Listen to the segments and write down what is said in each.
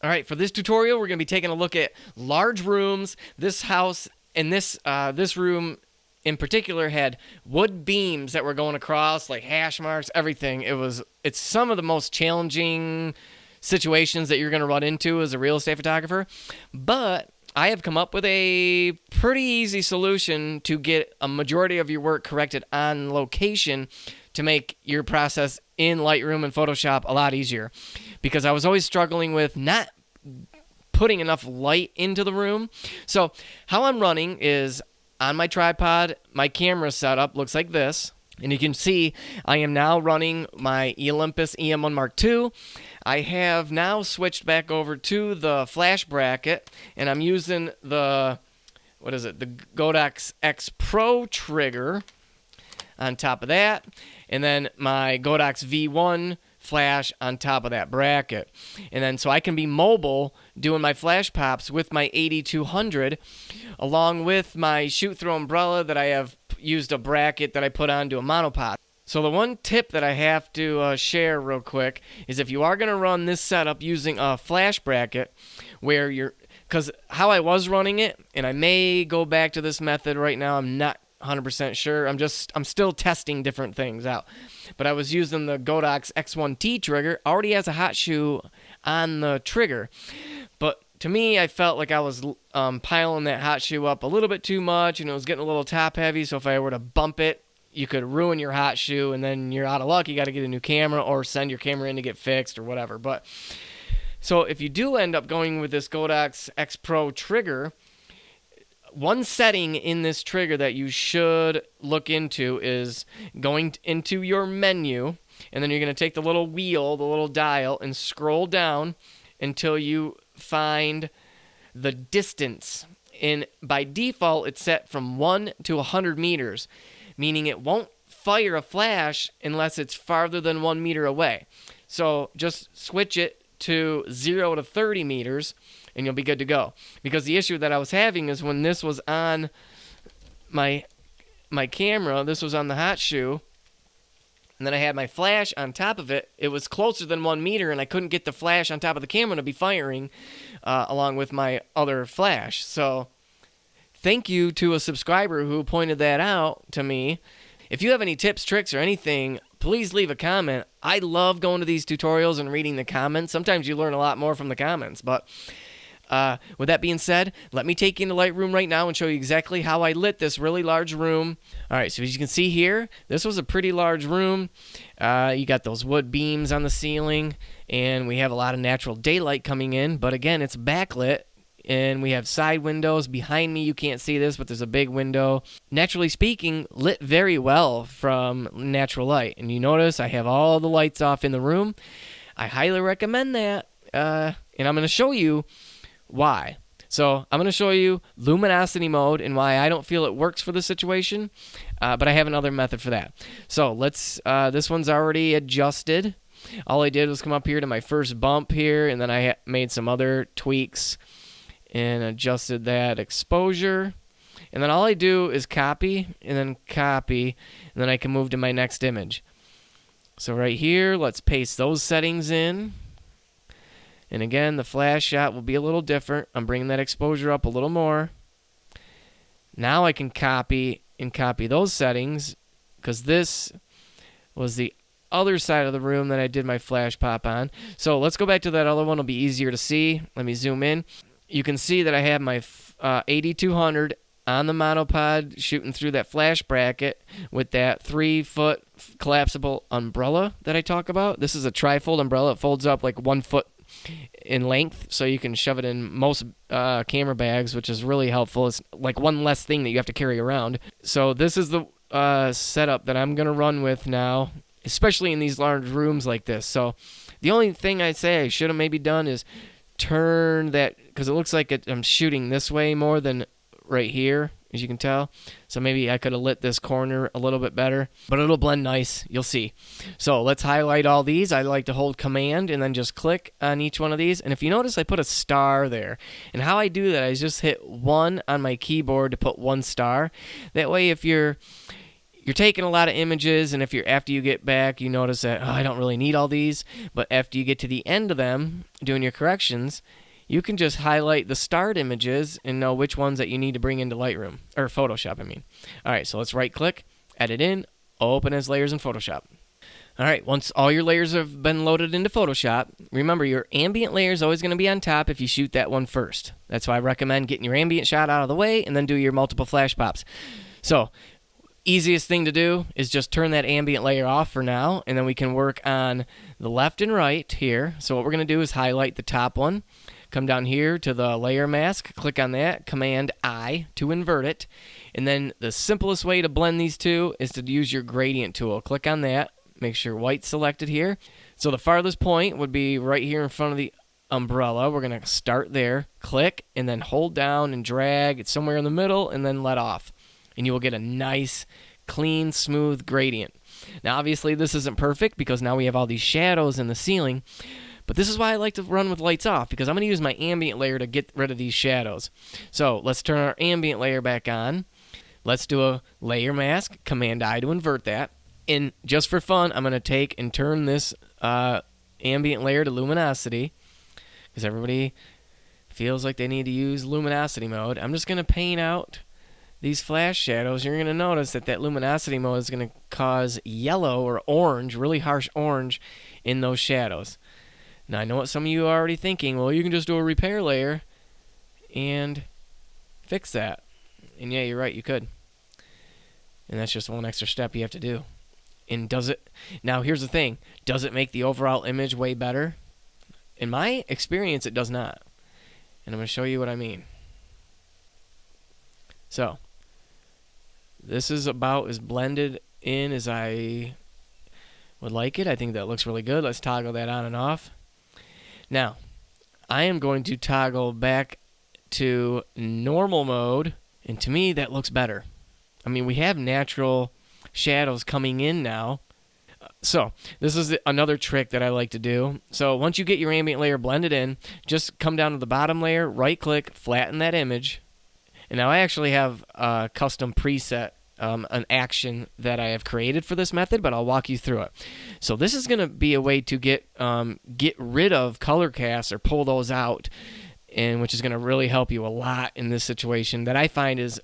All right, for this tutorial, we're going to be taking a look at large rooms. This house and this room in particular had wood beams that were going across, like hash marks, everything. It's some of the most challenging situations that you're going to run into as a real estate photographer, but I have come up with a pretty easy solution to get a majority of your work corrected on location to make your process in Lightroom and Photoshop a lot easier, because I was always struggling with not putting enough light into the room. So how I'm running is on my tripod, my camera setup looks like this. And you can see I am now running my Olympus EM1 Mark II. I have now switched back over to the flash bracket, and I'm using the Godox X Pro trigger on top of that, and then my Godox V1 flash on top of that bracket. And then so I can be mobile doing my flash pops with my 8200, along with my shoot-through umbrella that I have used a bracket that I put onto a monopod. So the one tip that I have to share real quick is if you are going to run this setup using a flash bracket, because how I was running it, and I may go back to this method right now, I'm not 100% sure. I'm still testing different things out. But I was using the Godox X1T trigger. Already has a hot shoe on the trigger. But to me, I felt like I was piling that hot shoe up a little bit too much, and it was getting a little top heavy. So if I were to bump it, you could ruin your hot shoe, and then you're out of luck. You got to get a new camera or send your camera in to get fixed or whatever. But so if you do end up going with this Godox X Pro trigger, one setting in this trigger that you should look into is going into your menu, and then you're going to take the little wheel, the little dial, and scroll down until you find the distance. And by default, it's set from 1 to 100 meters, meaning it won't fire a flash unless it's farther than 1 meter away. So just switch it to 0 to 30 meters, and you'll be good to go. Because the issue that I was having is when this was on my camera, this was on the hot shoe, and then I had my flash on top of it. It was closer than 1 meter, and I couldn't get the flash on top of the camera to be firing along with my other flash. So thank you to a subscriber who pointed that out to me. If you have any tips, tricks, or anything, please leave a comment. I love going to these tutorials and reading the comments. Sometimes you learn a lot more from the comments. But with that being said, let me take you into Lightroom right now and show you exactly how I lit this really large room. All right, so as you can see here, this was a pretty large room. You got those wood beams on the ceiling, and we have a lot of natural daylight coming in. But again, it's backlit. And we have side windows. Behind me, you can't see this, but there's a big window. Naturally speaking, lit very well from natural light. And you notice I have all the lights off in the room. I highly recommend that. And I'm going to show you why. So I'm going to show you luminosity mode and why I don't feel it works for the situation. But I have another method for that. So this one's already adjusted. All I did was come up here to my first bump here, and then I made some other tweaks and adjusted that exposure. And then all I do is copy, and then I can move to my next image. So right here, let's paste those settings in. And again, the flash shot will be a little different. I'm bringing that exposure up a little more. Now I can copy those settings, because this was the other side of the room that I did my flash pop on. So let's go back to that other one. It'll be easier to see. Let me zoom in. You can see that I have my 8200 on the monopod shooting through that flash bracket with that 3-foot collapsible umbrella that I talk about. This is a tri-fold umbrella. It folds up like 1 foot in length, so you can shove it in most camera bags, which is really helpful. It's like one less thing that you have to carry around. So this is the setup that I'm going to run with now, especially in these large rooms like this. So the only thing I'd say I should have maybe done is turn that, because it looks like I'm shooting this way more than right here, as you can tell. So maybe I could have lit this corner a little bit better, but it'll blend nice. You'll see. So let's highlight all these. I like to hold Command and then just click on each one of these. And if you notice, I put a star there. And how I do that, I just hit 1 on my keyboard to put 1 star. That way, if you're you're taking a lot of images, and if you're after you get back, you notice that, I don't really need all these. But after you get to the end of them, doing your corrections, you can just highlight the start images and know which ones that you need to bring into Lightroom, or Photoshop, I mean. All right, so let's right-click, edit in, open as layers in Photoshop. All right, once all your layers have been loaded into Photoshop, remember your ambient layer is always going to be on top if you shoot that one first. That's why I recommend getting your ambient shot out of the way and then do your multiple flash pops. So, easiest thing to do is just turn that ambient layer off for now, and then we can work on the left and right here. So what we're going to do is highlight the top one, come down here to the layer mask, click on that, Command I to invert it, and then the simplest way to blend these two is to use your gradient tool. Click on that. Make sure white's selected here. So the farthest point would be right here in front of the umbrella. We're going to start there, click, and then hold down and drag. It's somewhere in the middle, and then let off. And you will get a nice, clean, smooth gradient. Now, obviously, this isn't perfect because now we have all these shadows in the ceiling. But this is why I like to run with lights off, because I'm going to use my ambient layer to get rid of these shadows. So let's turn our ambient layer back on. Let's do a layer mask, Command I to invert that. And just for fun, I'm going to take and turn this ambient layer to luminosity, because everybody feels like they need to use luminosity mode. I'm just going to paint out these flash shadows. You're going to notice that that luminosity mode is going to cause yellow or orange, really harsh orange, in those shadows. Now, I know what some of you are already thinking. Well, you can just do a repair layer and fix that. And yeah, you're right, you could. And that's just one extra step you have to do. And does it... Now, here's the thing. Does it make the overall image way better? In my experience, it does not. And I'm going to show you what I mean. So, this is about as blended in as I would like it. I think that looks really good. Let's toggle that on and off. Now, I am going to toggle back to normal mode. And to me, that looks better. I mean, we have natural shadows coming in now. So this is another trick that I like to do. So once you get your ambient layer blended in, just come down to the bottom layer, right click, flatten that image. And now I actually have a custom preset, an action that I have created for this method, but I'll walk you through it. So this is going to be a way to get rid of color casts or pull those out, and which is going to really help you a lot in this situation that I find is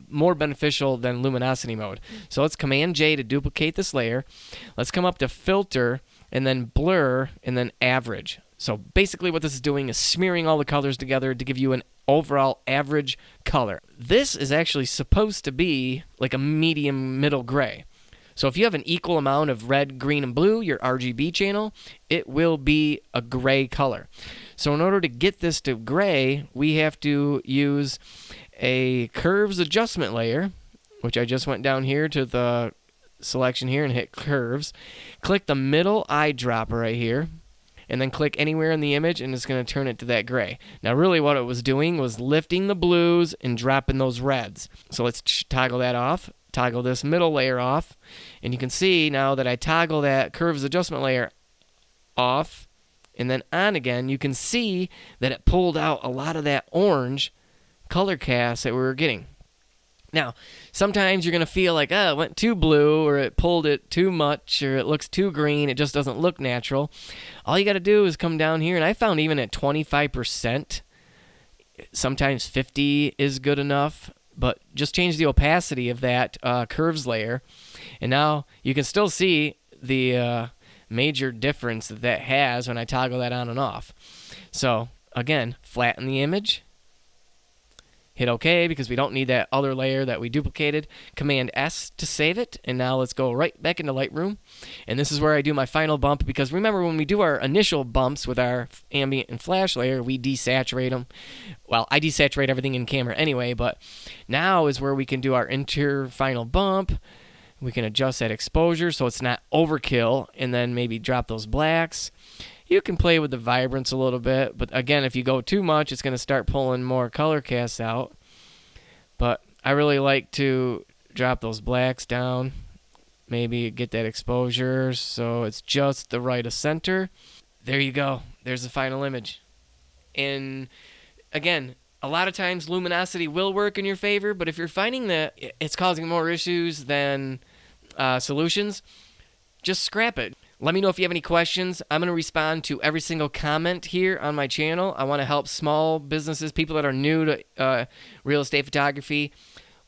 more beneficial than luminosity mode. So let's Command J to duplicate this layer. Let's come up to Filter, and then Blur, and then Average. So basically what this is doing is smearing all the colors together to give you an overall average color. This is actually supposed to be like a medium middle gray. So if you have an equal amount of red, green, and blue, your RGB channel, it will be a gray color. So in order to get this to gray, we have to use a curves adjustment layer, which I just went down here to the selection here and hit curves. Click the middle eyedropper right here, and then click anywhere in the image, and it's going to turn it to that gray. Now really what it was doing was lifting the blues and dropping those reds. So let's toggle that off. Toggle this middle layer off, and you can see now that I toggle that curves adjustment layer off and then on again, you can see that it pulled out a lot of that orange color cast that we were getting. Now, sometimes you're going to feel like, it went too blue, or it pulled it too much, or it looks too green, it just doesn't look natural. All you got to do is come down here, and I found even at 25%, sometimes 50 is good enough, but just change the opacity of that curves layer, and now you can still see the major difference that has when I toggle that on and off. So, again, flatten the image. Hit OK because we don't need that other layer that we duplicated. Command S to save it. And now let's go right back into Lightroom. And this is where I do my final bump, because remember when we do our initial bumps with our ambient and flash layer, we desaturate them. Well, I desaturate everything in camera anyway, but now is where we can do our final bump. We can adjust that exposure so it's not overkill, and then maybe drop those blacks. You can play with the vibrance a little bit, but again, if you go too much, it's going to start pulling more color casts out. But I really like to drop those blacks down, maybe get that exposure so it's just the right of center. There you go. There's the final image. And again, a lot of times luminosity will work in your favor, but if you're finding that it's causing more issues than solutions, just scrap it. Let me know if you have any questions. I'm going to respond to every single comment here on my channel. I want to help small businesses, people that are new to real estate photography,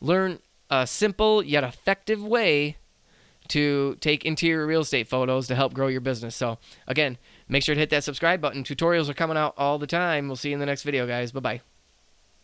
learn a simple yet effective way to take interior real estate photos to help grow your business. So again, make sure to hit that subscribe button. Tutorials are coming out all the time. We'll see you in the next video, guys. Bye-bye.